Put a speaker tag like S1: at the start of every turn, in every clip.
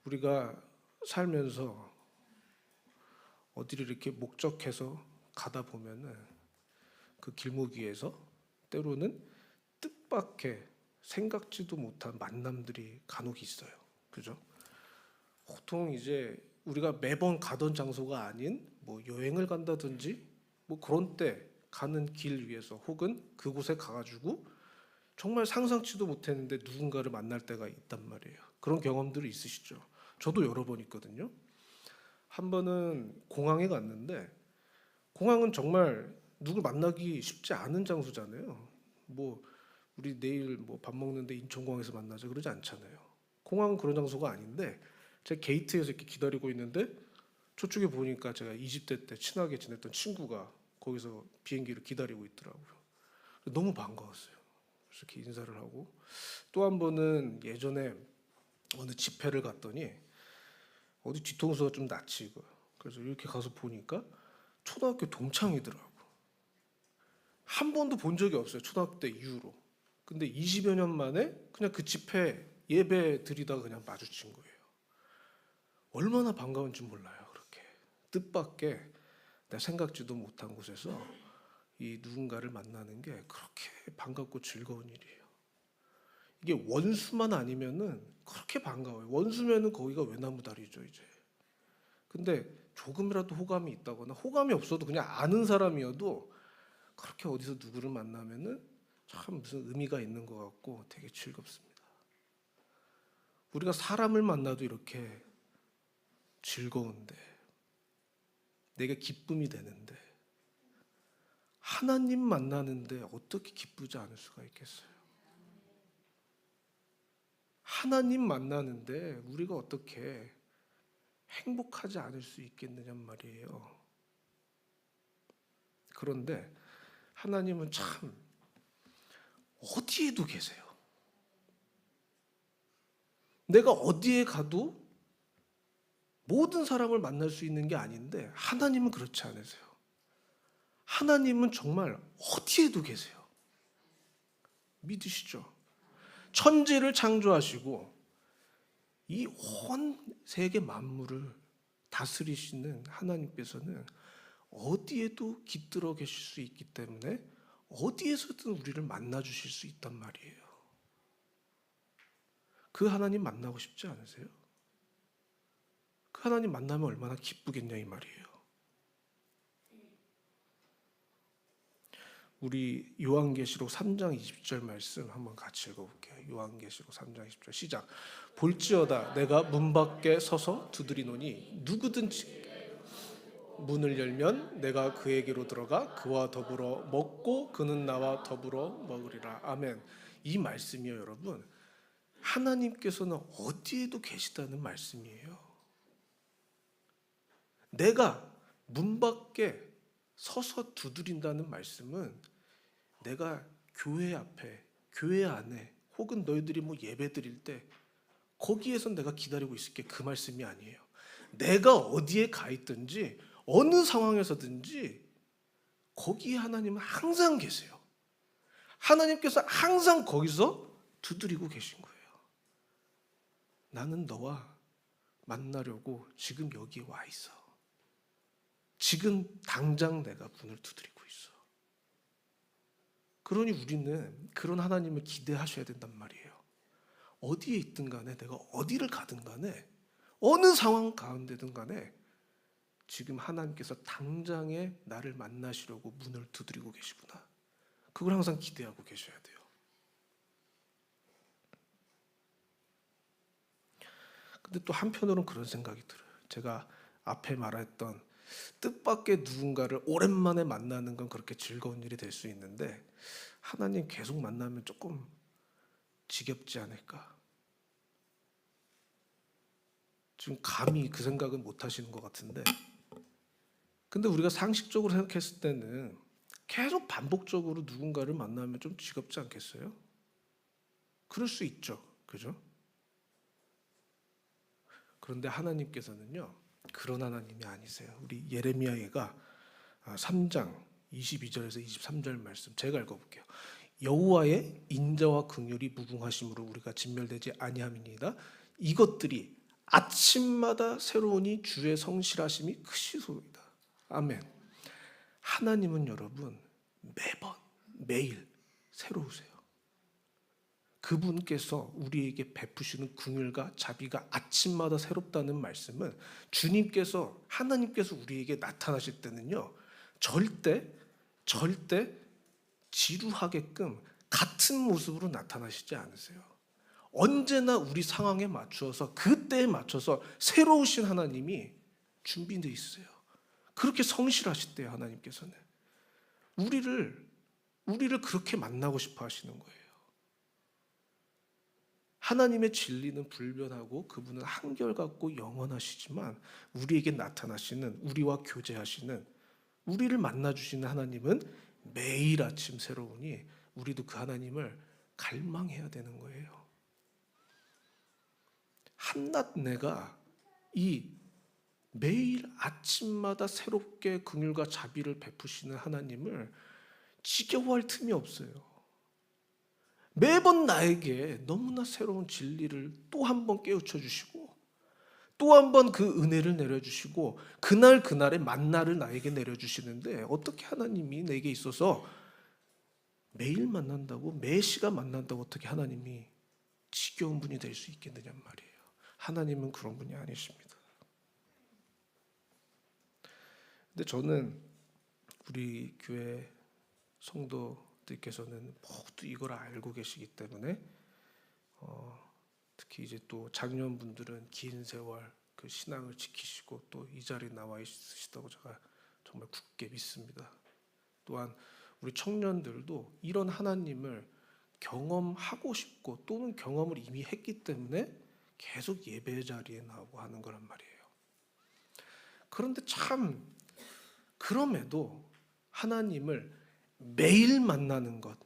S1: 우리가 살면서 어디를 이렇게 목적해서 가다 보면은 그 길목 위에서 때로는 뜻밖의 생각지도 못한 만남들이 간혹 있어요. 그죠? 보통 이제 우리가 매번 가던 장소가 아닌 뭐 여행을 간다든지 뭐 그런 때 가는 길 위에서 혹은 그곳에 가가지고 정말 상상치도 못했는데 누군가를 만날 때가 있단 말이에요. 그런 경험들이 있으시죠? 저도 여러 번 있거든요. 한 번은 공항에 갔는데 공항은 정말 누굴 만나기 쉽지 않은 장소잖아요. 뭐 우리 내일 뭐 밥 먹는데 인천공항에서 만나자 그러지 않잖아요. 공항은 그런 장소가 아닌데 제가 게이트에서 이렇게 기다리고 있는데 저쪽에 보니까 제가 20대 때 친하게 지냈던 친구가 거기서 비행기를 기다리고 있더라고요. 너무 반가웠어요. 그래서 이렇게 인사를 하고 또 한 번은 예전에 어느 집회를 갔더니 어디 뒤통수가 좀 낯이고 그래서 이렇게 가서 보니까 초등학교 동창이더라고. 한 번도 본 적이 없어요. 초등학교 때 이후로. 근데 20여 년 만에 그냥 그 집회 예배 드리다가 그냥 마주친 거예요. 얼마나 반가운지 몰라요. 그렇게 뜻밖의 내가 생각지도 못한 곳에서 이 누군가를 만나는 게 그렇게 반갑고 즐거운 일이에요. 이게 원수만 아니면은 그렇게 반가워요. 원수면은 거기가 외나무다리죠 이제. 근데 조금이라도 호감이 있다거나 호감이 없어도 그냥 아는 사람이어도 그렇게 어디서 누구를 만나면은 참 무슨 의미가 있는 것 같고 되게 즐겁습니다. 우리가 사람을 만나도 이렇게 즐거운데 내게 기쁨이 되는데 하나님 만나는데 어떻게 기쁘지 않을 수가 있겠어요? 하나님 만나는데 우리가 어떻게 행복하지 않을 수 있겠느냐 말이에요. 그런데 하나님은 참 어디에도 계세요. 내가 어디에 가도 모든 사람을 만날 수 있는 게 아닌데 하나님은 그렇지 않으세요. 하나님은 정말 어디에도 계세요. 믿으시죠? 천지를 창조하시고 이 온 세계 만물을 다스리시는 하나님께서는 어디에도 깃들어 계실 수 있기 때문에 어디에서든 우리를 만나 주실 수 있단 말이에요. 그 하나님 만나고 싶지 않으세요? 그 하나님 만나면 얼마나 기쁘겠냐 이 말이에요. 우리 요한계시록 3장 20절 말씀 한번 같이 읽어볼게요. 요한계시록 3장 20절 시작. 볼지어다 내가 문 밖에 서서 두드리노니 누구든지 문을 열면 내가 그에게로 들어가 그와 더불어 먹고 그는 나와 더불어 먹으리라. 아멘. 이 말씀이요 여러분, 하나님께서는 어디에도 계시다는 말씀이에요. 내가 문 밖에 서서 두드린다는 말씀은 내가 교회 앞에, 교회 안에 혹은 너희들이 뭐 예배 드릴 때 거기에서 내가 기다리고 있을게 그 말씀이 아니에요. 내가 어디에 가 있든지 어느 상황에서든지 거기에 하나님은 항상 계세요. 하나님께서 항상 거기서 두드리고 계신 거예요. 나는 너와 만나려고 지금 여기에 와 있어. 지금 당장 내가 문을 두드리고 있어. 그러니 우리는 그런 하나님을 기대하셔야 된단 말이에요. 어디에 있든 간에 내가 어디를 가든 간에 어느 상황 가운데든 간에 지금 하나님께서 당장에 나를 만나시려고 문을 두드리고 계시구나. 그걸 항상 기대하고 계셔야 돼요. 근데 또 한편으로는 그런 생각이 들어요. 제가 앞에 말했던 뜻밖의 누군가를 오랜만에 만나는 건 그렇게 즐거운 일이 될 수 있는데 하나님 계속 만나면 조금 지겹지 않을까? 지금 감히 그 생각은 못 하시는 것 같은데 근데 우리가 상식적으로 생각했을 때는 계속 반복적으로 누군가를 만나면 좀 지겹지 않겠어요? 그럴 수 있죠. 그죠? 그런데 하나님께서는요. 그런 하나님이 아니세요. 우리 예레미야가 3장 22절에서 23절 말씀 제가 읽어볼게요. 여호와의 인자와 긍휼이 무궁하심으로 우리가 진멸되지 아니함이니이다. 이것들이 아침마다 새로우니 주의 성실하심이 크시소이다. 아멘. 하나님은 여러분 매번 매일 새로우세요. 그분께서 우리에게 베푸시는 긍휼과 자비가 아침마다 새롭다는 말씀은 주님께서 하나님께서 우리에게 나타나실 때는요 절대 지루하게끔 같은 모습으로 나타나시지 않으세요. 언제나 우리 상황에 맞추어서 그때에 맞춰서 새로우신 하나님이 준비되어 있어요. 그렇게 성실하시대요. 하나님께서는 우리를 그렇게 만나고 싶어 하시는 거예요. 하나님의 진리는 불변하고 그분은 한결같고 영원하시지만 우리에게 나타나시는, 우리와 교제하시는, 우리를 만나주시는 하나님은 매일 아침 새로우니 우리도 그 하나님을 갈망해야 되는 거예요. 한낱 내가 이 매일 아침마다 새롭게 긍휼과 자비를 베푸시는 하나님을 지겨워할 틈이 없어요. 매번 나에게 너무나 새로운 진리를 또 한 번 깨우쳐 주시고 또 한 번 그 은혜를 내려주시고 그날의 만나를 나에게 내려주시는데 어떻게 하나님이 내게 있어서 매일 만난다고 매 시간 만난다고 어떻게 하나님이 지겨운 분이 될 수 있겠느냐 말이에요. 하나님은 그런 분이 아니십니다. 근데 저는 우리 교회 성도들께서는 모두 이걸 알고 계시기 때문에 특히 이제 또 장년분들은 긴 세월 그 신앙을 지키시고 또 이 자리에 나와 있으시다고 제가 정말 굳게 믿습니다. 또한 우리 청년들도 이런 하나님을 경험하고 싶고 또는 경험을 이미 했기 때문에 계속 예배 자리에 나오고 하는 거란 말이에요. 그런데 참 그럼에도 하나님을 매일 만나는 것,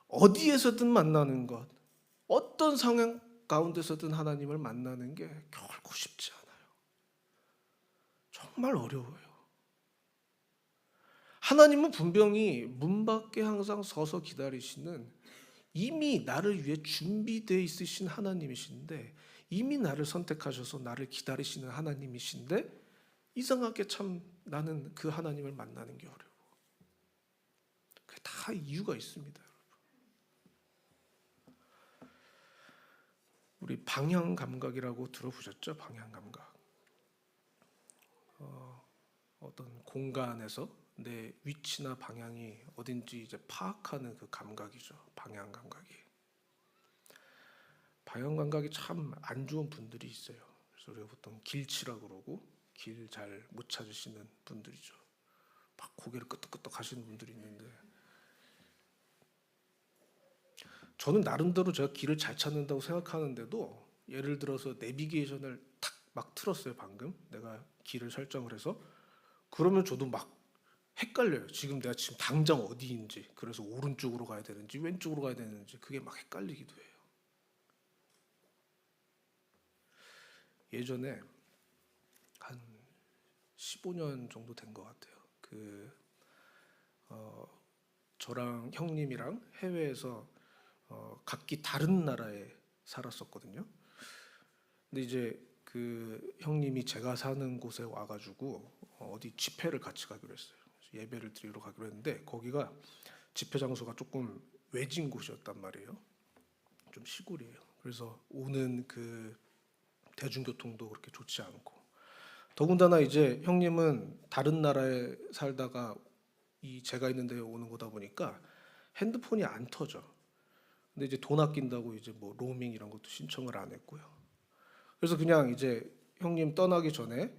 S1: 어디에서든 만나는 것, 어떤 상황 가운데서든 하나님을 만나는 게 결코 쉽지 않아요. 정말 어려워요. 하나님은 분명히 문 밖에 항상 서서 기다리시는 이미 나를 위해 준비되어 있으신 하나님이신데 이미 나를 선택하셔서 나를 기다리시는 하나님이신데 이상하게 참 나는 그 하나님을 만나는 게 어려워. 그게 다 이유가 있습니다. 우리 방향 감각이라고 들어보셨죠? 방향 감각. 어떤 공간에서 내 위치나 방향이 어딘지 이제 파악하는 그 감각이죠. 방향 감각이. 방향 감각이 참 안 좋은 분들이 있어요. 그래서 우리가 보통 길치라고 그러고 길 잘 못 찾으시는 분들이죠. 막 고개를 끄덕끄덕 하시는 분들이 있는데 저는 나름대로 제가 길을 잘 찾는다고 생각하는데도 예를 들어서 내비게이션을 탁 막 틀었어요. 방금 내가 길을 설정을 해서 그러면 저도 막 헷갈려요. 내가 지금 당장 어디인지, 그래서 오른쪽으로 가야 되는지 왼쪽으로 가야 되는지 그게 막 헷갈리기도 해요. 예전에 한 15년 정도 된 것 같아요. 저랑 형님이랑 해외에서 각기 다른 나라에 살았었거든요. 근데 이제 그 형님이 제가 사는 곳에 와가지고 어디 집회를 같이 가기로 했어요. 예배를 드리러 가기로 했는데 거기가 집회 장소가 조금 외진 곳이었단 말이에요. 좀 시골이에요. 그래서 오는 그 대중교통도 그렇게 좋지 않고 더군다나 이제 형님은 다른 나라에 살다가 이 제가 있는 데에 오는 거다 보니까 핸드폰이 안 터져. 근데 이제 돈 아낀다고 이제 뭐 로밍 이런 것도 신청을 안 했고요. 그래서 그냥 이제 형님 떠나기 전에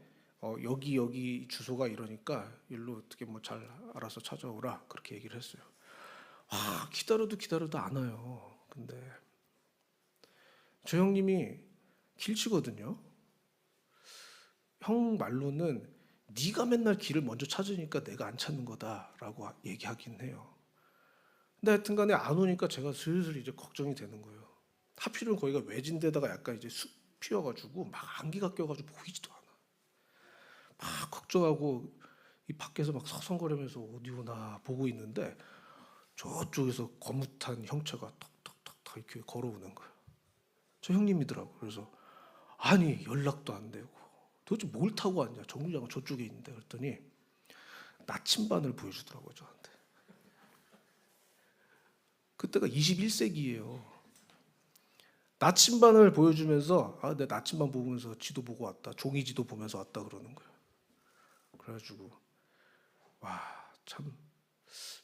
S1: 여기 주소가 이러니까 일로 어떻게 뭐 잘 알아서 찾아오라 그렇게 얘기를 했어요. 와 기다려도 안 와요. 근데 저 형님이 길치거든요. 형 말로는 네가 맨날 길을 먼저 찾으니까 내가 안 찾는 거다라고 얘기하긴 해요. 근데 하여튼간에 안 오니까 제가 슬슬 이제 걱정이 되는 거예요. 하필은 거기가 외진 데다가 약간 이제 숲이어가지고 막 안개가 껴가지고 보이지도 않아. 막 걱정하고 이 밖에서 막 서성거리면서 어디 오나 보고 있는데 저쪽에서 거뭇한 형체가 턱턱턱턱 이렇게 걸어오는 거예요. 저 형님이더라고. 그래서 아니 연락도 안 되고 도대체 뭘 타고 왔냐? 정류장은 저쪽에 있는데. 그랬더니 나침반을 보여주더라고요, 저한테. 그때가 21세기예요. 나침반을 보여주면서 내 나침반 보면서 지도 보고 왔다. 종이 지도 보면서 왔다 그러는 거예요. 그래가지고 와, 참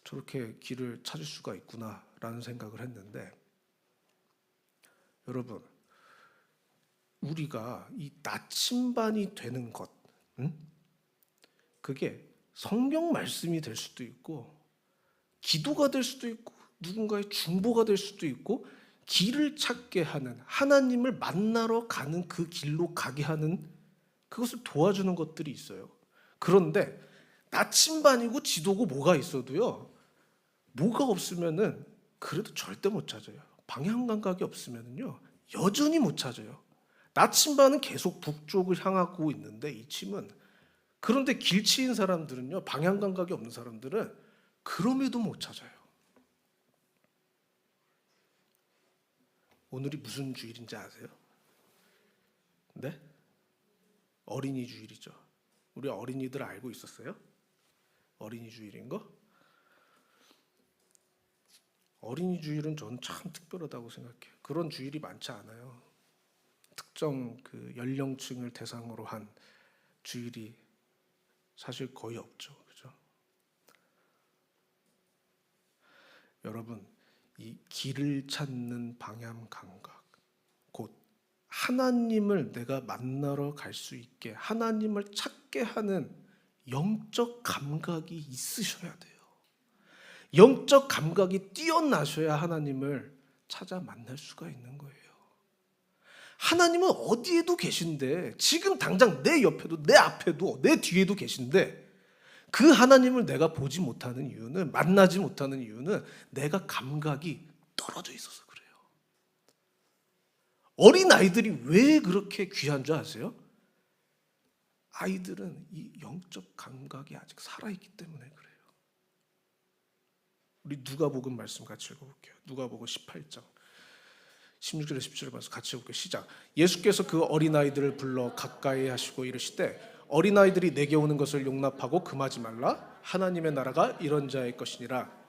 S1: 저렇게 길을 찾을 수가 있구나라는 생각을 했는데, 여러분, 우리가 이 나침반이 되는 것, 그게 성경 말씀이 될 수도 있고 기도가 될 수도 있고 누군가의 중보가 될 수도 있고 길을 찾게 하는, 하나님을 만나러 가는 그 길로 가게 하는, 그것을 도와주는 것들이 있어요. 그런데 나침반이고 지도고 뭐가 있어도요, 뭐가 없으면은 그래도 절대 못 찾아요. 방향 감각이 없으면은요 여전히 못 찾아요. 나침반은 계속 북쪽을 향하고 있는데 이 침은, 그런데 길치인 사람들은요, 방향 감각이 없는 사람들은 그럼에도 못 찾아요. 오늘이 무슨 주일인지 아세요? 네? 어린이 주일이죠. 우리 어린이들 알고 있었어요? 어린이 주일인 거? 어린이 주일은 저는 참 특별하다고 생각해요. 그런 주일이 많지 않아요. 특정 그 연령층을 대상으로 한 주일이 사실 거의 없죠. 그죠? 여러분, 이 길을 찾는 방향 감각, 곧 하나님을 내가 만나러 갈 수 있게, 하나님을 찾게 하는 영적 감각이 있으셔야 돼요. 영적 감각이 뛰어나셔야 하나님을 찾아 만날 수가 있는 거예요. 하나님은 어디에도 계신데, 지금 당장 내 옆에도, 내 앞에도, 내 뒤에도 계신데, 그 하나님을 내가 보지 못하는 이유는, 만나지 못하는 이유는 내가 감각이 떨어져 있어서 그래요. 어린아이들이 왜 그렇게 귀한 줄 아세요? 아이들은 이 영적 감각이 아직 살아있기 때문에 그래요. 우리 누가복음 말씀 같이 읽어볼게요. 누가복음 18장 16절에 17절 말씀 같이 읽을게요. 시작. 예수께서 그 어린아이들을 불러 가까이 하시고 이르시되 어린아이들이 내게 오는 것을 용납하고 금하지 말라. 하나님의 나라가 이런 자의 것이니라.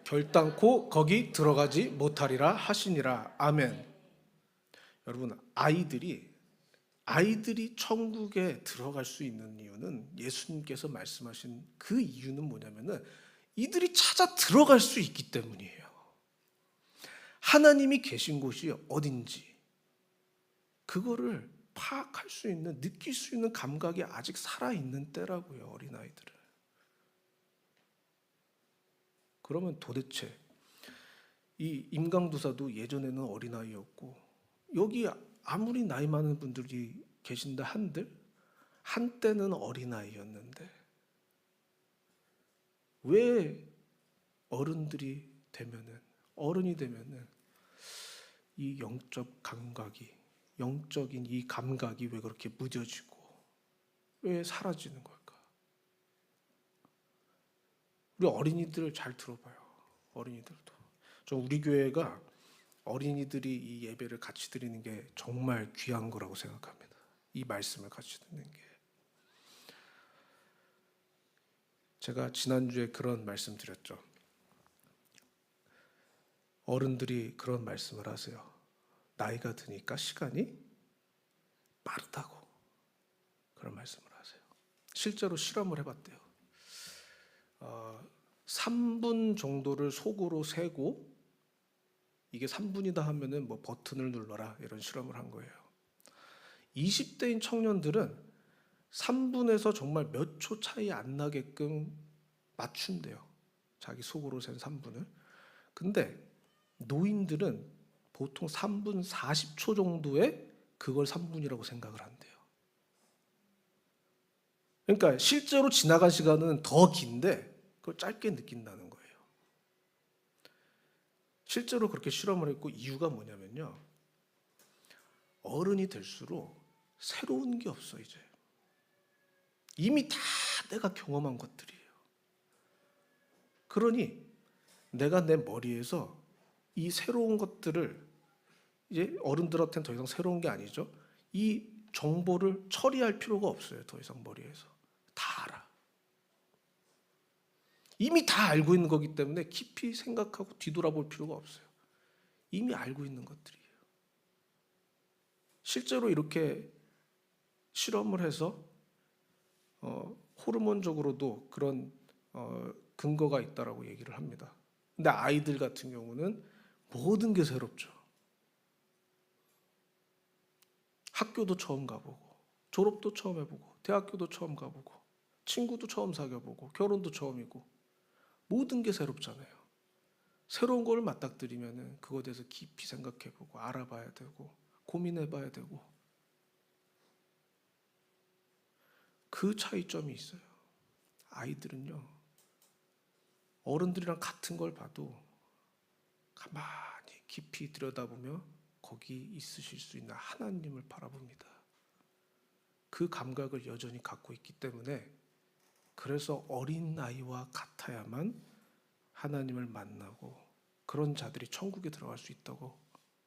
S1: 결단코 거기 들어가지 못하리라 하시니라. 아멘. 여러분, 아이들이 천국에 들어갈 수 있는 이유는, 예수님께서 말씀하신 그 이유는 뭐냐면은 이들이 찾아 들어갈 수 있기 때문이에요. 하나님이 계신 곳이 어딘지 그거를 파악할 수 있는, 느낄 수 있는 감각이 아직 살아있는 때라고요, 어린아이들은. 그러면 도대체 이 임강도사도 예전에는 어린아이였고, 여기 아무리 나이 많은 분들이 계신다 한들 한때는 어린아이였는데 왜 어른이 되면은 이 영적 감각이, 영적인 이 감각이 왜 그렇게 무뎌지고 왜 사라지는 걸까? 우리 어린이들 잘 들어봐요. 어린이들도. 저 우리 교회가 어린이들이 이 예배를 같이 드리는 게 정말 귀한 거라고 생각합니다. 이 말씀을 같이 듣는 게. 제가 지난주에 그런 말씀 드렸죠. 어른들이 그런 말씀을 하세요. 나이가 드니까 시간이 빠르다고 그런 말씀을 하세요. 실제로 실험을 해봤대요. 3분 정도를 속으로 세고 이게 3분이다 하면은 뭐 버튼을 눌러라, 이런 실험을 한 거예요. 20대인 청년들은 3분에서 정말 몇 초 차이 안 나게끔 맞춘대요. 자기 속으로 센 3분을. 근데 노인들은 보통 3분 40초 정도에 그걸 3분이라고 생각을 한대요. 그러니까 실제로 지나간 시간은 더 긴데 그걸 짧게 느낀다는 거예요. 실제로 그렇게 실험을 했고, 이유가 뭐냐면요, 어른이 될수록 새로운 게 없어. 이제 이미 다 내가 경험한 것들이에요. 그러니 내가 내 머리에서 이 새로운 것들을 이제 어른들한테는 더 이상 새로운 게 아니죠. 이 정보를 처리할 필요가 없어요. 더 이상 머리에서. 다 알아. 이미 다 알고 있는 거기 때문에 깊이 생각하고 뒤돌아볼 필요가 없어요. 이미 알고 있는 것들이에요. 실제로 이렇게 실험을 해서 호르몬적으로도 그런 근거가 있다라고 얘기를 합니다. 근데 아이들 같은 경우는 모든 게 새롭죠. 학교도 처음 가보고, 졸업도 처음 해보고, 대학교도 처음 가보고, 친구도 처음 사귀어보고, 결혼도 처음이고, 모든 게 새롭잖아요. 새로운 걸 맞닥뜨리면 그거에 대해서 깊이 생각해보고, 알아봐야 되고, 고민해봐야 되고, 그 차이점이 있어요. 아이들은요, 어른들이랑 같은 걸 봐도 가만히 깊이 들여다보며 거기 있으실 수 있는 하나님을 바라봅니다. 그 감각을 여전히 갖고 있기 때문에 그래서 어린 아이와 같아야만 하나님을 만나고 그런 자들이 천국에 들어갈 수 있다고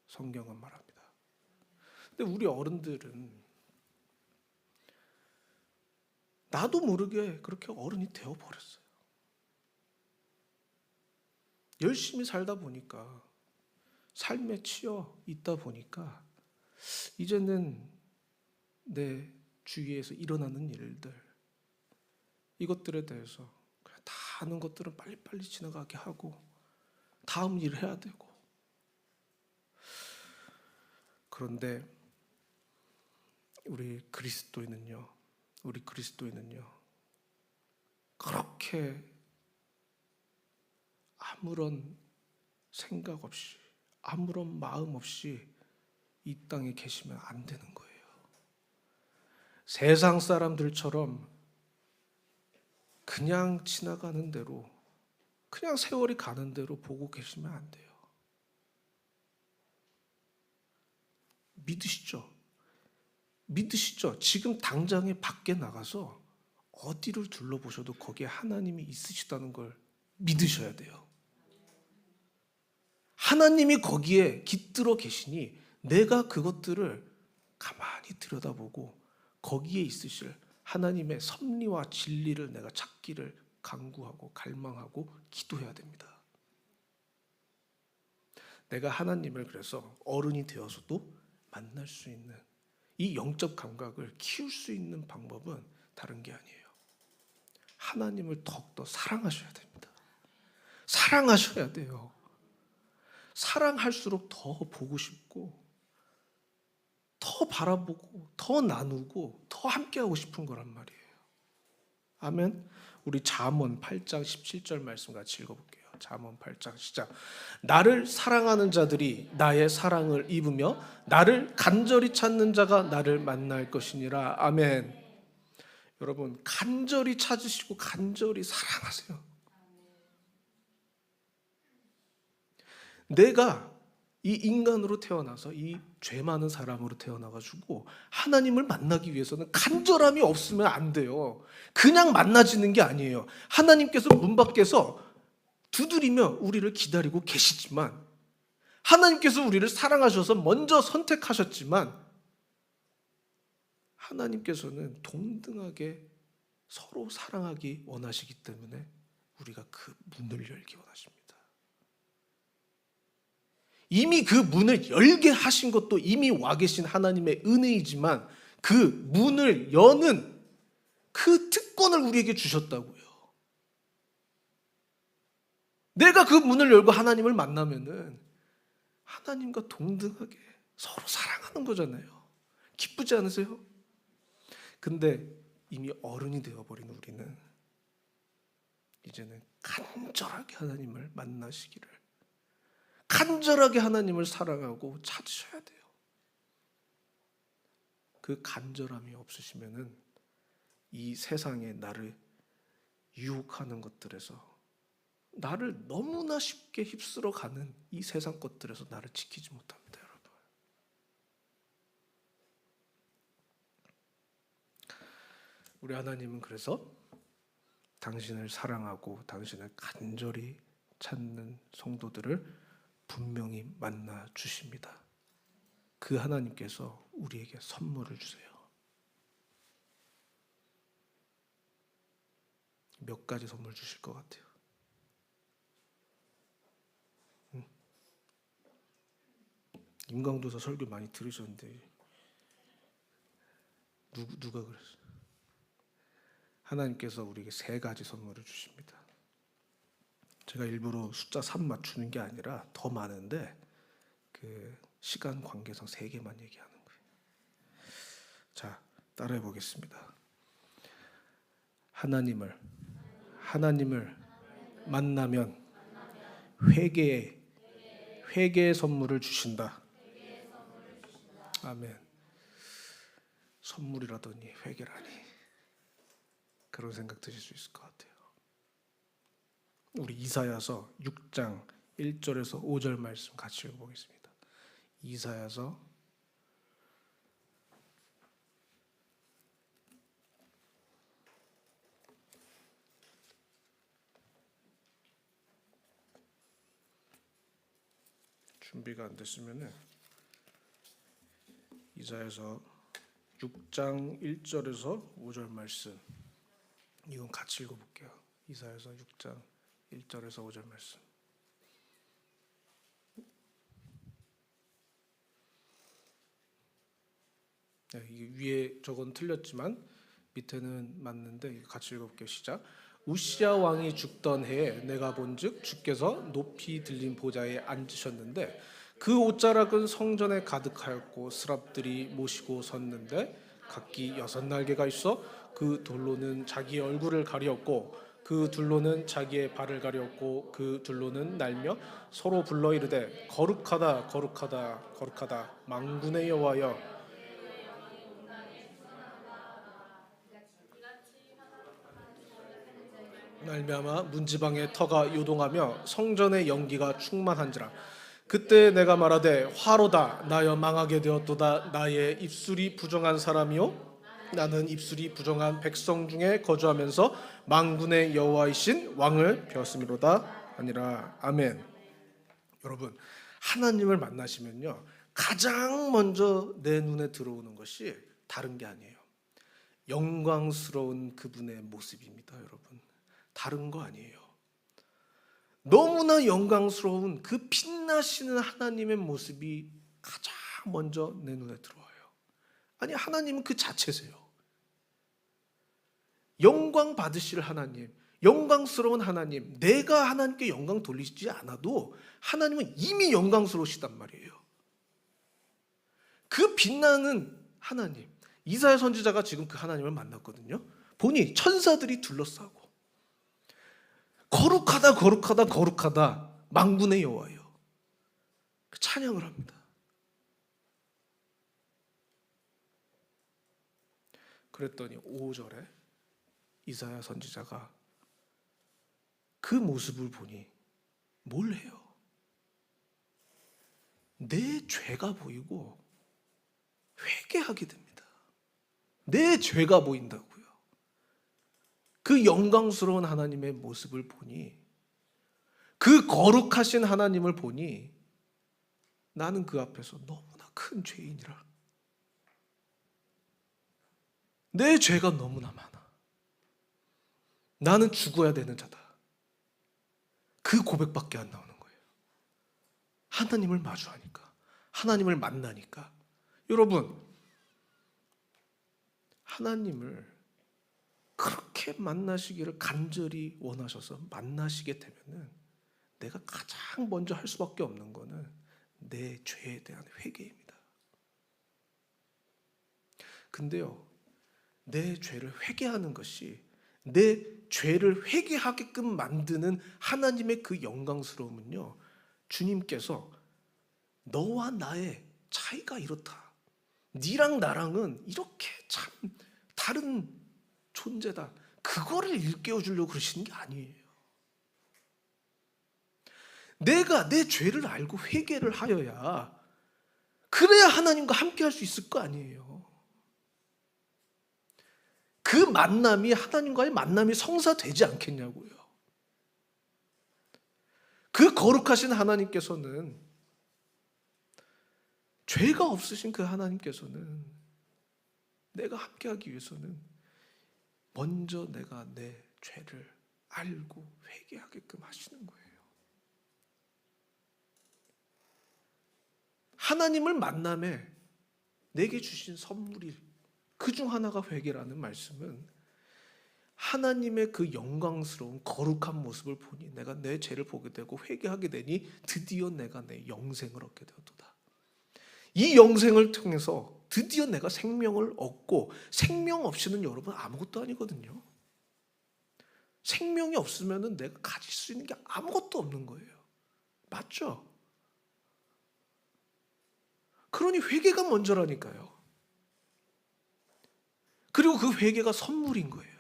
S1: 성경은 말합니다. 근데 우리 어른들은 나도 모르게 그렇게 어른이 되어버렸어요. 열심히 살다 보니까 삶에 치여 있다 보니까 이제는 내 주위에서 일어나는 일들 이것들에 대해서 그냥 다 아는 것들은 빨리빨리 지나가게 하고 다음 일을 해야 되고 그런데 우리 그리스도인은요 그렇게 아무런 생각 없이 아무런 마음 없이 이 땅에 계시면 안 되는 거예요. 세상 사람들처럼 그냥 지나가는 대로 그냥 세월이 가는 대로 보고 계시면 안 돼요. 믿으시죠? 믿으시죠? 지금 당장에 밖에 나가서 어디를 둘러보셔도 거기에 하나님이 있으시다는 걸 믿으셔야 돼요. 하나님이 거기에 깃들어 계시니 내가 그것들을 가만히 들여다보고 거기에 있으실 하나님의 섭리와 진리를 내가 찾기를 간구하고 갈망하고 기도해야 됩니다. 내가 하나님을 그래서 어른이 되어서도 만날 수 있는 이 영적 감각을 키울 수 있는 방법은 다른 게 아니에요. 하나님을 더욱더 사랑하셔야 됩니다. 사랑하셔야 돼요. 사랑할수록 더 보고 싶고 더 바라보고 더 나누고 더 함께하고 싶은 거란 말이에요. 아멘. 우리 잠언 8장 17절 말씀 같이 읽어볼게요. 잠언 8장 시작. 나를 사랑하는 자들이 나의 사랑을 입으며 나를 간절히 찾는 자가 나를 만날 것이니라. 아멘. 여러분 간절히 찾으시고 간절히 사랑하세요. 내가 이 인간으로 태어나서 이 죄 많은 사람으로 태어나가지고 하나님을 만나기 위해서는 간절함이 없으면 안 돼요. 그냥 만나지는 게 아니에요. 하나님께서 문 밖에서 두드리며 우리를 기다리고 계시지만 하나님께서 우리를 사랑하셔서 먼저 선택하셨지만 하나님께서는 동등하게 서로 사랑하기 원하시기 때문에 우리가 그 문을 열기 원하십니다. 이미 그 문을 열게 하신 것도 이미 와 계신 하나님의 은혜이지만 그 문을 여는 그 특권을 우리에게 주셨다고요. 내가 그 문을 열고 하나님을 만나면은 하나님과 동등하게 서로 사랑하는 거잖아요. 기쁘지 않으세요? 근데 이미 어른이 되어버린 우리는 이제는 간절하게 하나님을 만나시기를 간절하게 하나님을 사랑하고 찾으셔야 돼요. 그 간절함이 없으시면은 이 세상에 나를 유혹하는 것들에서 나를 너무나 쉽게 휩쓸어 가는 이 세상 것들에서 나를 지키지 못합니다, 여러분. 우리 하나님은 그래서 당신을 사랑하고 당신을 간절히 찾는 성도들을 분명히 만나 주십니다. 그 하나님께서 우리에게 선물을 주세요. 몇 가지 선물 주실 것 같아요. 임강도사 설교 많이 들으셨는데 누가 그랬어요? 하나님께서 우리에게 3가지 선물을 주십니다. 제가 일부러 숫자 3 맞추는 게 아니라 더 많은데 그 시간 관계상 3개만 얘기하는 거예요. 자, 따라해 보겠습니다. 하나님을 만나면 회개의 선물을 주신다. 아멘. 선물이라더니 회개라니. 그런 생각 드실 수 있을 것 같아요. 우리 이사야서 6장 1절에서 5절 말씀 같이 읽어보겠습니다. 이사야서 준비가 안 됐으면은 이사야서 6장 1절에서 5절 말씀 이건 같이 읽어볼게요. 이사야서 6장 1절에서 5절 말씀. 네, 이게 위에 저건 틀렸지만 밑에는 맞는데 같이 읽어볼게요. 시작. 우시야 왕이 죽던 해에 내가 본즉 주께서 높이 들린 보좌에 앉으셨는데 그 옷자락은 성전에 가득하였고 스랍들이 모시고 섰는데 각기 6날개가 있어 그 둘로는 자기의 얼굴을 가리었고 그 둘로는 자기의 발을 가리었고 그 둘로는 날며 서로 불러 이르되 거룩하다 거룩하다 거룩하다 만군의 여호와여. 말미암아 문지방의 터가 요동하며 성전의 연기가 충만한지라. 그때 내가 말하되 화로다 나여 망하게 되었도다. 나의 입술이 부정한 사람이요 나는 입술이 부정한 백성 중에 거주하면서 만군의 여호와이신 왕을 배웠음이로다 하니라. 아멘. 여러분, 하나님을 만나시면요 가장 먼저 내 눈에 들어오는 것이 다른 게 아니에요. 영광스러운 그분의 모습입니다. 여러분, 다른 거 아니에요. 너무나 영광스러운 그 빛나시는 하나님의 모습이 가장 먼저 내 눈에 들어와요. 아니, 하나님은 그 자체세요. 영광 받으실 하나님, 영광스러운 하나님, 내가 하나님께 영광 돌리지 않아도 하나님은 이미 영광스러우시단 말이에요. 그 빛나는 하나님, 이사야 선지자가 지금 그 하나님을 만났거든요. 보니 천사들이 둘러싸고 거룩하다 거룩하다 거룩하다 만군의 여호와여 찬양을 합니다. 그랬더니 5절에 이사야 선지자가 그 모습을 보니 뭘 해요? 내 죄가 보이고 회개하게 됩니다. 내 죄가 보인다고요. 그 영광스러운 하나님의 모습을 보니, 그 거룩하신 하나님을 보니 나는 그 앞에서 너무나 큰 죄인이라. 내 죄가 너무나 많아. 나는 죽어야 되는 자다. 그 고백밖에 안 나오는 거예요. 하나님을 마주하니까, 하나님을 만나니까. 여러분, 하나님을 그렇게 만나시기를 간절히 원하셔서 만나시게 되면은 내가 가장 먼저 할 수밖에 없는 거는 내 죄에 대한 회개입니다. 근데요, 내 죄를 회개하는 것이 내 죄를 회개하게끔 만드는 하나님의 그 영광스러움은요, 주님께서 너와 나의 차이가 이렇다. 네랑 나랑은 이렇게 참 다른 존재다. 그거를 일깨워 주려고 그러시는 게 아니에요. 내가 내 죄를 알고 회개를 하여야 그래야 하나님과 함께 할 수 있을 거 아니에요. 그 만남이 하나님과의 만남이 성사되지 않겠냐고요. 그 거룩하신 하나님께서는, 죄가 없으신 그 하나님께서는 내가 함께하기 위해서는 먼저 내가 내 죄를 알고 회개하게끔 하시는 거예요. 하나님을 만남에 내게 주신 선물이 그 중 하나가 회개라는 말씀은, 하나님의 그 영광스러운 거룩한 모습을 보니 내가 내 죄를 보게 되고 회개하게 되니 드디어 내가 내 영생을 얻게 되었도다. 이 영생을 통해서 드디어 내가 생명을 얻고, 생명 없이는 여러분 아무것도 아니거든요. 생명이 없으면 내가 가질 수 있는 게 아무것도 없는 거예요. 맞죠? 그러니 회개가 먼저라니까요. 그리고 그 회개가 선물인 거예요.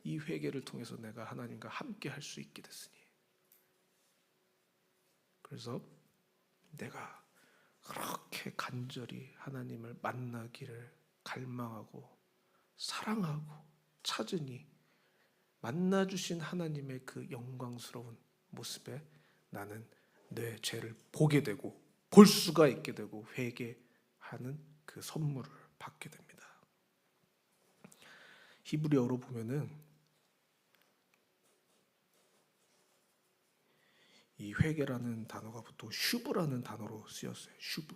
S1: 이 회개를 통해서 내가 하나님과 함께 할 수 있게 됐으니. 그래서 내가 그렇게 간절히 하나님을 만나기를 갈망하고 사랑하고 찾으니, 만나주신 하나님의 그 영광스러운 모습에 나는 내 죄를 보게 되고 볼 수가 있게 되고 회개하는 그 선물을 받게 됩니다. 히브리어로 보면은 이 회개라는 단어가 보통 슈브라는 단어로 쓰였어요. 슈브.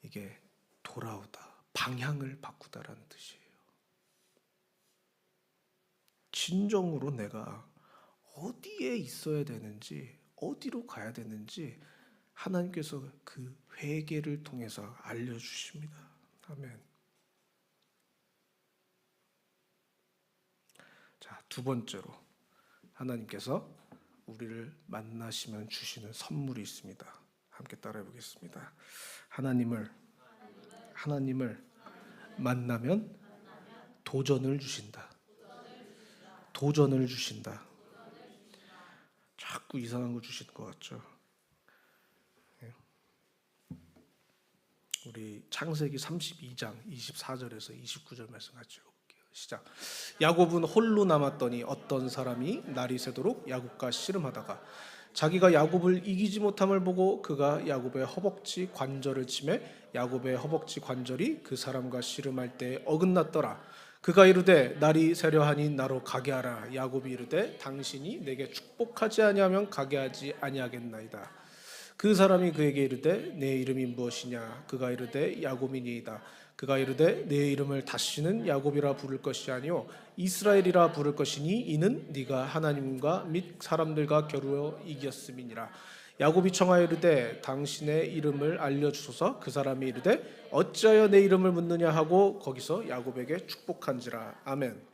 S1: 이게 돌아오다, 방향을 바꾸다라는 뜻이에요. 진정으로 내가 어디에 있어야 되는지, 어디로 가야 되는지 하나님께서 그 회개를 통해서 알려주십니다. 아멘. 자, 두 번째로 하나님께서 우리를 만나시면 주시는 선물이 있습니다. 함께 따라해 보겠습니다. 하나님을 만나면 도전을 주신다. 도전을 주신다. 자꾸 이상한 거 주시는 것 같죠? 우리 창세기 32장 24절에서 29절 말씀 같이 읽어볼게요. 시작. 야곱은 홀로 남았더니 어떤 사람이 날이 새도록 야곱과 씨름하다가 자기가 야곱을 이기지 못함을 보고 그가 야곱의 허벅지 관절을 치매 야곱의 허벅지 관절이 그 사람과 씨름할 때 어긋났더라. 그가 이르되 날이 새려하니 나로 가게 하라. 야곱이 이르되 당신이 내게 축복하지 아니하면 가게 하지 아니하겠나이다. 그 사람이 그에게 이르되 내 이름이 무엇이냐. 그가 이르되 야곱이니이다. 그가 이르되 내 이름을 다시는 야곱이라 부를 것이 아니요 이스라엘이라 부를 것이니 이는 네가 하나님과 및 사람들과 겨루어 이겼음이니라. 야곱이 청하여 이르되 당신의 이름을 알려주소서. 그 사람이 이르되 어찌하여 내 이름을 묻느냐 하고 거기서 야곱에게 축복한지라. 아멘.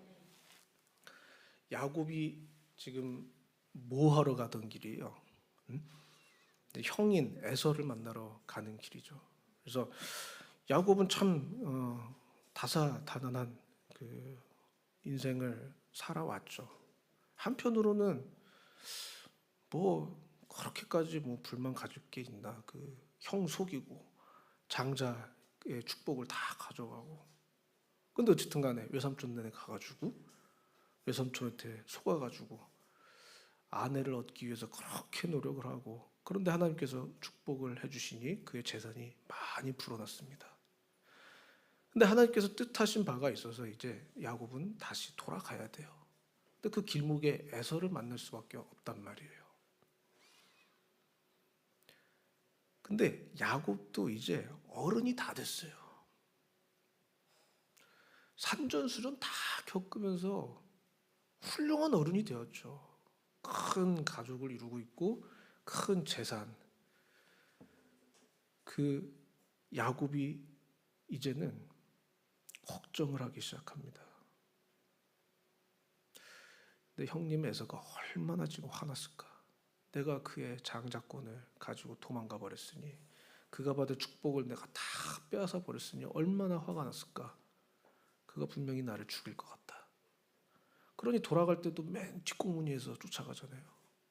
S1: 야곱이 지금 뭐 하러 가던 길이에요? 형인 에서를 만나러 가는 길이죠. 그래서 야곱은 참 다사다난한 그 인생을 살아왔죠. 한편으로는 뭐 그렇게까지 뭐 불만 가질 게 있나. 그 형 속이고 장자의 축복을 다 가져가고. 근데 어쨌든 간에 외삼촌네네 가가지고 외삼촌한테 속아가지고 아내를 얻기 위해서 그렇게 노력을 하고, 그런데 하나님께서 축복을 해주시니 그의 재산이 많이 불어났습니다. 근데 하나님께서 뜻하신 바가 있어서 이제 야곱은 다시 돌아가야 돼요. 근데 그 길목에 에서를 만날 수밖에 없단 말이에요. 근데 야곱도 이제 어른이 다 됐어요. 산전수전 다 겪으면서 훌륭한 어른이 되었죠. 큰 가족을 이루고 있고 큰 재산. 그 야곱이 이제는 걱정을 하기 시작합니다. 근데 형님 에서가 얼마나 지금 화났을까. 내가 그의 장자권을 가지고 도망가 버렸으니, 그가 받을 축복을 내가 다 빼앗아 버렸으니 얼마나 화가 났을까. 그가 분명히 나를 죽일 것 같다. 그러니 돌아갈 때도 맨 뒷공무니에서 쫓아가잖아요.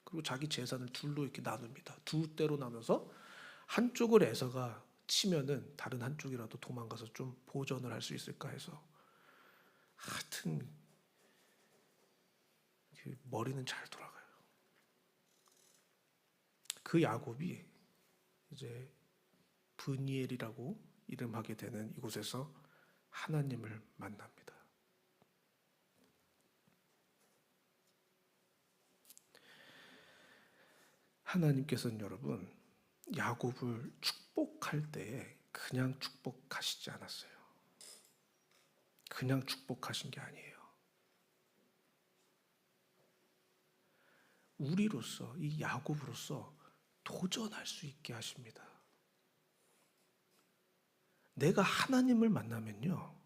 S1: 그리고 자기 재산을 둘로 이렇게 나눕니다. 두 대로 나눠서 한쪽을 에서가 치면은 다른 한쪽이라도 도망가서 좀 보전을 할 수 있을까 해서. 하여튼 그 머리는 잘 돌아가요. 그 야곱이 이제 브니엘이라고 이름하게 되는 이곳에서 하나님을 만납니다. 하나님께서는 여러분 야곱을 축복할 때에 그냥 축복하시지 않았어요. 그냥 축복하신 게 아니에요. 우리로서 이 야곱으로서 도전할 수 있게 하십니다. 내가 하나님을 만나면요,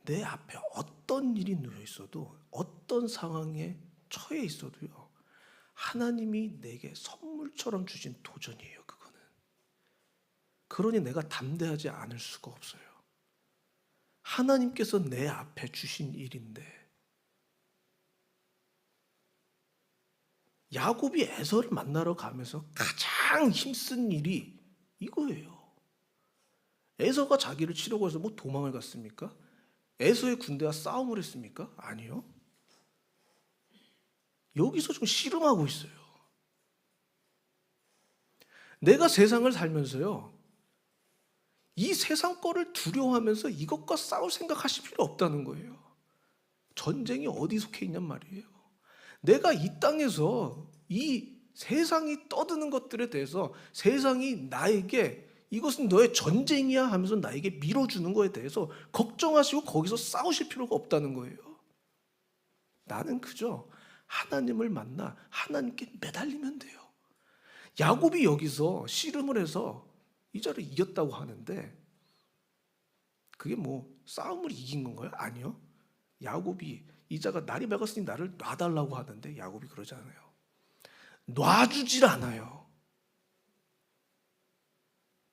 S1: 내 앞에 어떤 일이 놓여 있어도 어떤 상황에 처해 있어도요, 하나님이 내게 선물처럼 주신 도전이에요. 그거는. 그러니 내가 담대하지 않을 수가 없어요. 하나님께서 내 앞에 주신 일인데, 야곱이 에서를 만나러 가면서 가장 힘쓴 일이 이거예요. 에서가 자기를 치려고 해서 뭐 도망을 갔습니까? 에서의 군대와 싸움을 했습니까? 아니요. 여기서 좀 씨름하고 있어요. 내가 세상을 살면서요, 이 세상 거를 두려워하면서 이것과 싸울 생각하실 필요 없다는 거예요. 전쟁이 어디 속해 있냔 말이에요. 내가 이 땅에서 이 세상이 떠드는 것들에 대해서 세상이 나에게 이것은 너의 전쟁이야 하면서 나에게 밀어주는 거에 대해서 걱정하시고 거기서 싸우실 필요가 없다는 거예요. 나는 그저 하나님을 만나 하나님께 매달리면 돼요. 야곱이 여기서 씨름을 해서 이자를 이겼다고 하는데 그게 뭐 싸움을 이긴 건가요? 아니요. 야곱이 이자가 날이 밝았으니 나를 놔달라고 하는데 야곱이 그러지 않아요. 놔주질 않아요.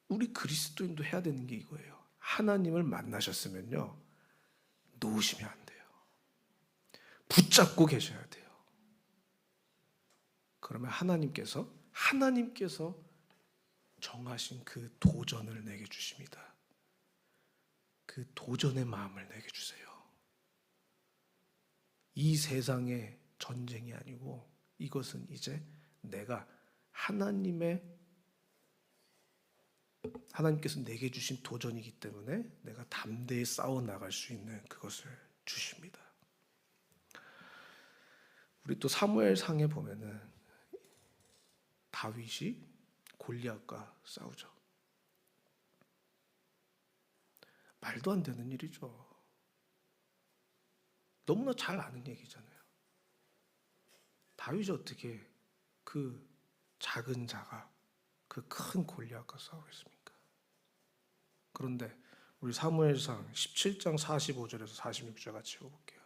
S1: 우리 그리스도인도 해야 되는 게 이거예요. 하나님을 만나셨으면요, 놓으시면 안 돼요. 붙잡고 계셔야 돼요. 그러면 하나님께서 정하신 그 도전을 내게 주십니다. 그 도전의 마음을 내게 주세요. 이 세상의 전쟁이 아니고 이것은 이제 내가 하나님께서 내게 주신 도전이기 때문에 내가 담대히 싸워 나갈 수 있는 그것을 주십니다. 우리 또 사무엘상에 보면은 다윗이 골리앗과 싸우죠. 말도 안 되는 일이죠. 너무나 잘 아는 얘기잖아요. 다윗이 어떻게 그 작은 자가 그 큰 골리앗과 싸우겠습니까? 그런데 우리 사무엘상 17장 45절에서 46절 같이 읽어볼게요.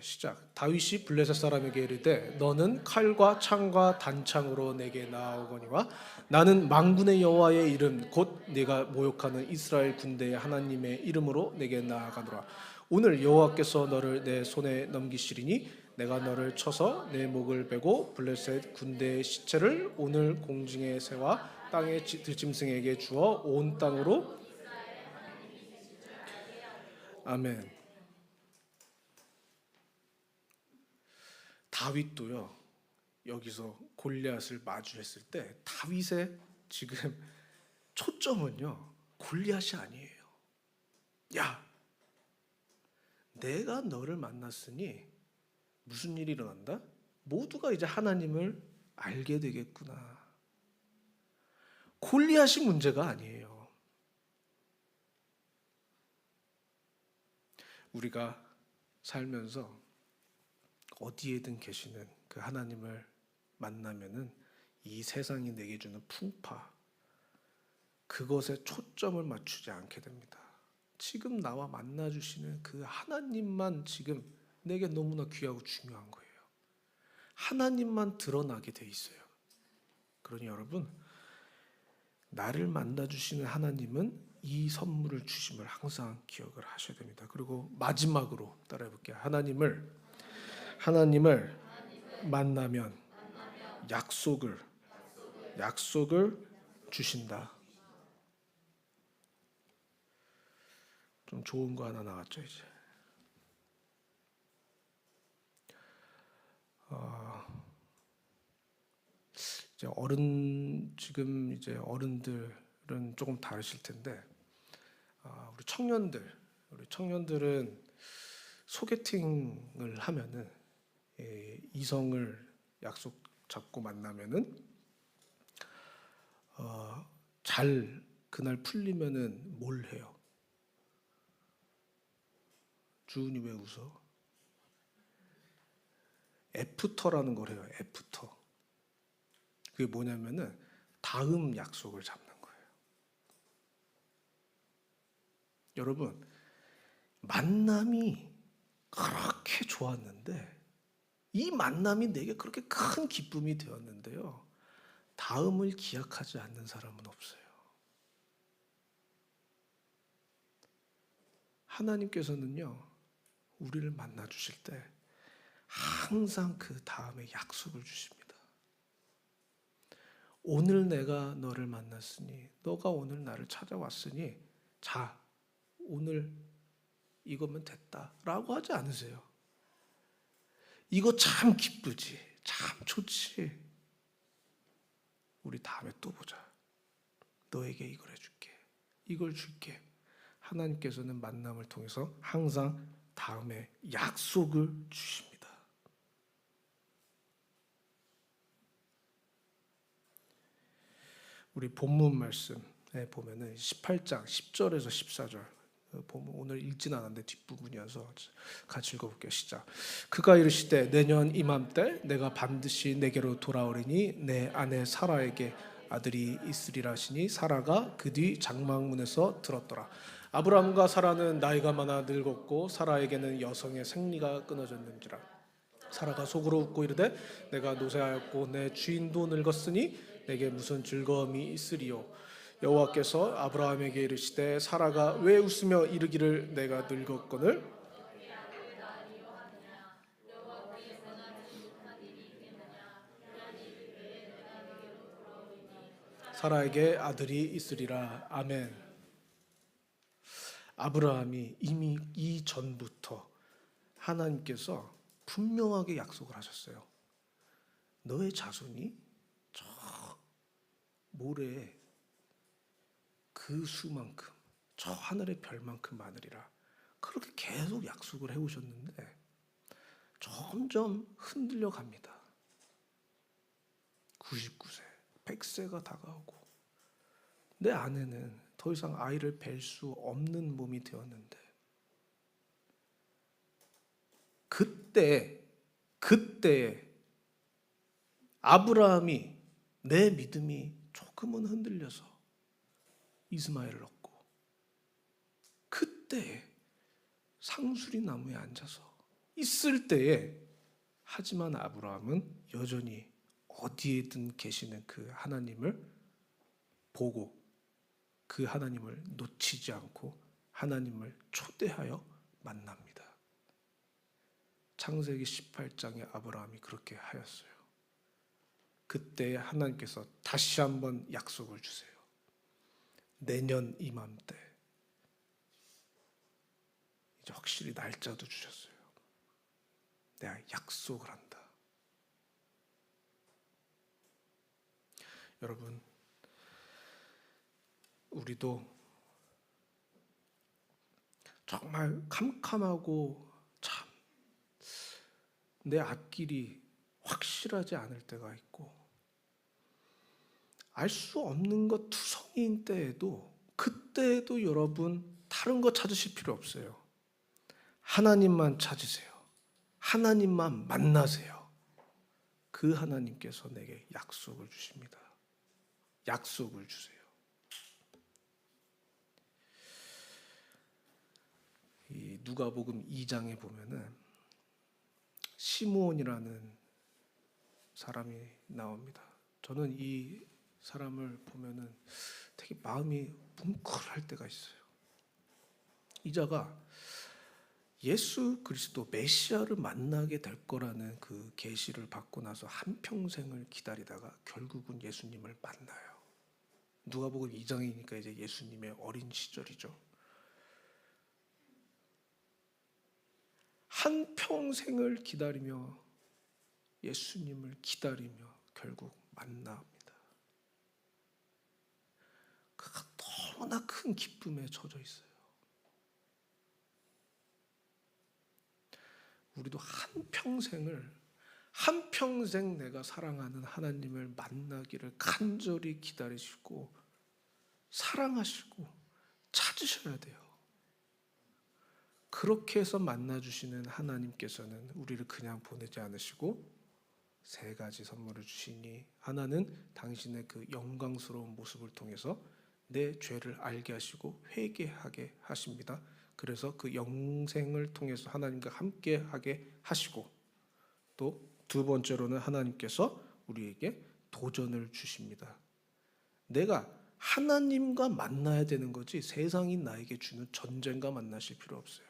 S1: 시작. 다윗이 블레셋 사람에게 이르되 너는 칼과 창과 단창으로 내게 나아오거니와 나는 만군의 여호와의 이름 곧 네가 모욕하는 이스라엘 군대의 하나님의 이름으로 내게 나아가노라. 오늘 여호와께서 너를 내 손에 넘기시리니 내가 너를 쳐서 내 목을 베고 블레셋 군대의 시체를 오늘 공중의 새와 땅의 들짐승에게 주어 온 땅으로. 아멘. 다윗도요, 여기서 골리앗을 마주했을 때 다윗의 지금 초점은요, 골리앗이 아니에요. 야, 내가 너를 만났으니 무슨 일이 일어난다? 모두가 이제 하나님을 알게 되겠구나. 골리앗이 문제가 아니에요. 우리가 살면서 어디에든 계시는 그 하나님을 만나면은 이 세상이 내게 주는 풍파, 그것에 초점을 맞추지 않게 됩니다. 지금 나와 만나주시는 그 하나님만 지금 내게 너무나 귀하고 중요한 거예요. 하나님만 드러나게 돼 있어요. 그러니 여러분, 나를 만나주시는 하나님은 이 선물을 주심을 항상 기억을 하셔야 됩니다. 그리고 마지막으로 따라해볼게요. 하나님을 만나면 약속을 주신다. 좀 좋은 거 하나 나왔죠 이제. 지금 이제 어른들은 조금 다르실 텐데, 우리 청년들은 소개팅을 하면은, 이성을 약속 잡고 만나면은 잘 그날 풀리면은 뭘 해요? 주은이 왜 웃어? 애프터라는 걸 해요. 애프터. 그게 뭐냐면은 다음 약속을 잡는 거예요. 여러분, 만남이 그렇게 좋았는데, 이 만남이 내게 그렇게 큰 기쁨이 되었는데요, 다음을 기약하지 않는 사람은 없어요. 하나님께서는요, 우리를 만나 주실 때 항상 그 다음에 약속을 주십니다. 오늘 내가 너를 만났으니, 너가 오늘 나를 찾아왔으니, 자, 오늘 이거면 됐다 라고 하지 않으세요. 이거 참 기쁘지, 참 좋지, 우리 다음에 또 보자, 너에게 이걸 해줄게, 이걸 줄게. 하나님께서는 만남을 통해서 항상 다음에 약속을 주십니다. 우리 본문 말씀에 보면은 18장 10절에서 14절 보면, 오늘 읽진 않았는데 뒷부분이어서 같이 읽어볼게요. 시작. 그가 이르시되 내년 이맘때 내가 반드시 내게로 돌아오리니 내 아내 사라에게 아들이 있으리라 하시니 사라가 그 뒤 장막문에서 들었더라. 아브라함과 사라는 나이가 많아 늙었고 사라에게는 여성의 생리가 끊어졌는지라. 사라가 속으로 웃고 이르되 내가 노쇠하였고 내 주인도 늙었으니 내게 무슨 즐거움이 있으리요. 여호와께서 아브라함에게 이르시되 사라가 왜 웃으며 이르기를 내가 늙었거늘 사라에게 아들이 있으리라. 아멘. 아브라함이 이미 이전부터 하나님께서 분명하게 약속을 하셨어요. 너의 자손이 저 모래에 그 수만큼, 저 하늘의 별만큼 많으리라. 그렇게 계속 약속을 해오셨는데 점점 흔들려 갑니다. 99세, 100세가 다가오고 내 아내는 더 이상 아이를 뵐 수 없는 몸이 되었는데, 그때 아브라함이 내 믿음이 조금은 흔들려서 이스마엘을 얻고, 그때 상수리 나무에 앉아서 있을 때에, 하지만 아브라함은 여전히 어디에든 계시는 그 하나님을 보고 그 하나님을 놓치지 않고 하나님을 초대하여 만납니다. 창세기 18장에 아브라함이 그렇게 하였어요. 그때 하나님께서 다시 한번 약속을 주세요. 내년 이맘때, 이제 확실히 날짜도 주셨어요. 내가 약속을 한다. 여러분, 우리도 정말 캄캄하고 참 내 앞길이 확실하지 않을 때가 있고, 알 수 없는 것 투성이인 때에도, 그때에도 여러분 다른 거 찾으실 필요 없어요. 하나님만 찾으세요. 하나님만 만나세요. 그 하나님께서 내게 약속을 주십니다. 약속을 주세요. 이 누가복음 2장에 보면은 시므온이라는 사람이 나옵니다. 저는 이 사람을 보면은 되게 마음이 뭉클할 때가 있어요. 이 자가 예수 그리스도 메시아를 만나게 될 거라는 그 계시를 받고 나서 한평생을 기다리다가 결국은 예수님을 만나요. 누가복음 2장이니까 이제 예수님의 어린 시절이죠. 한평생을 기다리며 예수님을 기다리며 결국 만나입니다. 그가 너무나 큰 기쁨에 젖어 있어요. 우리도 한평생 내가 사랑하는 하나님을 만나기를 간절히 기다리시고 사랑하시고 찾으셔야 돼요. 그렇게 해서 만나주시는 하나님께서는 우리를 그냥 보내지 않으시고 세 가지 선물을 주시니, 하나는 당신의 그 영광스러운 모습을 통해서 내 죄를 알게 하시고 회개하게 하십니다. 그래서 그 영생을 통해서 하나님과 함께 하게 하시고, 또 두 번째로는 하나님께서 우리에게 도전을 주십니다. 내가 하나님과 만나야 되는 거지 세상이 나에게 주는 전쟁과 만나실 필요 없어요.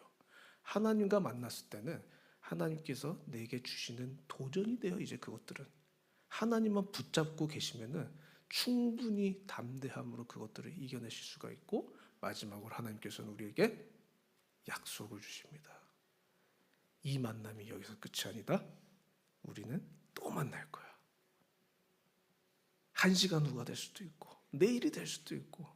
S1: 하나님과 만났을 때는 하나님께서 내게 주시는 도전이 돼요. 이제 그것들은 하나님만 붙잡고 계시면은 충분히 담대함으로 그것들을 이겨내실 수가 있고, 마지막으로 하나님께서는 우리에게 약속을 주십니다. 이 만남이 여기서 끝이 아니다. 우리는 또 만날 거야. 1시간 후가 될 수도 있고 내일이 될 수도 있고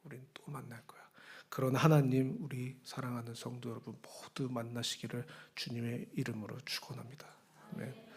S1: 우리는 또 만날 거야. 그런 하나님, 우리 사랑하는 성도 여러분 모두 만나시기를 주님의 이름으로 축원합니다. 아멘.